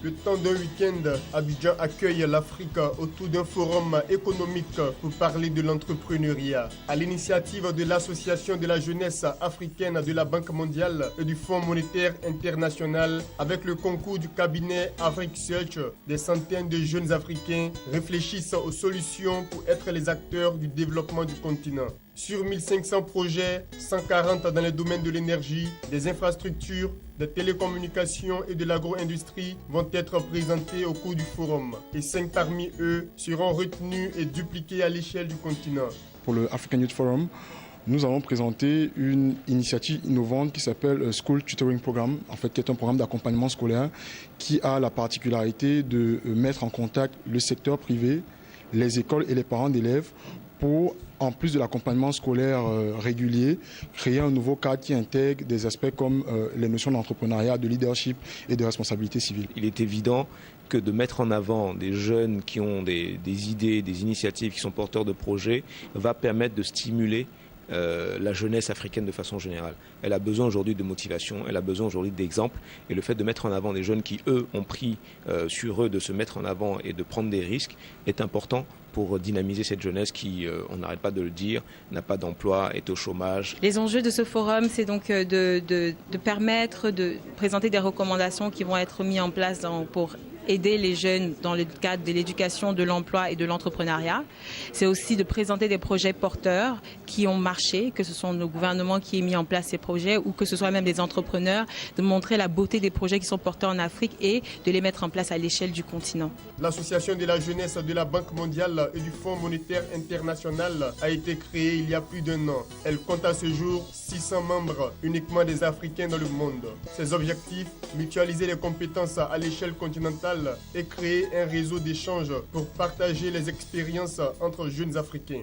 Le temps d'un week-end, Abidjan accueille l'Afrique autour d'un forum économique pour parler de l'entrepreneuriat. À l'initiative de l'Association de la jeunesse africaine de la Banque mondiale et du Fonds monétaire international, avec le concours du cabinet Afrique Search, des centaines de jeunes Africains réfléchissent aux solutions pour être les acteurs du développement du continent. Sur 1500 projets, 140 dans les domaines de l'énergie, des infrastructures, des télécommunications et de l'agro-industrie vont être présentés au cours du forum. Et 5 parmi eux seront retenus et dupliqués à l'échelle du continent. Pour le African Youth Forum, nous allons présenter une initiative innovante qui s'appelle School Tutoring Program, qui est un programme d'accompagnement scolaire qui a la particularité de mettre en contact le secteur privé, les écoles et les parents d'élèves pour, en plus de l'accompagnement scolaire régulier, créer un nouveau cadre qui intègre des aspects comme les notions d'entrepreneuriat, de leadership et de responsabilité civile. Il est évident que de mettre en avant des jeunes qui ont des idées, des initiatives, qui sont porteurs de projets, va permettre de stimuler la jeunesse africaine de façon générale. Elle a besoin aujourd'hui de motivation, elle a besoin aujourd'hui d'exemples, et le fait de mettre en avant des jeunes qui, eux, ont pris sur eux de se mettre en avant et de prendre des risques est important pour dynamiser cette jeunesse qui, on n'arrête pas de le dire, n'a pas d'emploi, est au chômage. Les enjeux de ce forum, c'est donc de permettre de présenter des recommandations qui vont être mises en place pour aider les jeunes dans le cadre de l'éducation, de l'emploi et de l'entrepreneuriat. C'est aussi de présenter des projets porteurs qui ont marché, que ce soit le gouvernement qui ait mis en place ces projets ou que ce soit même des entrepreneurs, de montrer la beauté des projets qui sont porteurs en Afrique et de les mettre en place à l'échelle du continent. L'Association de la jeunesse de la Banque mondiale et du Fonds monétaire international a été créée il y a plus d'1 an. Elle compte à ce jour 600 membres, uniquement des Africains dans le monde. Ses objectifs, mutualiser les compétences à l'échelle continentale et créer un réseau d'échanges pour partager les expériences entre jeunes Africains.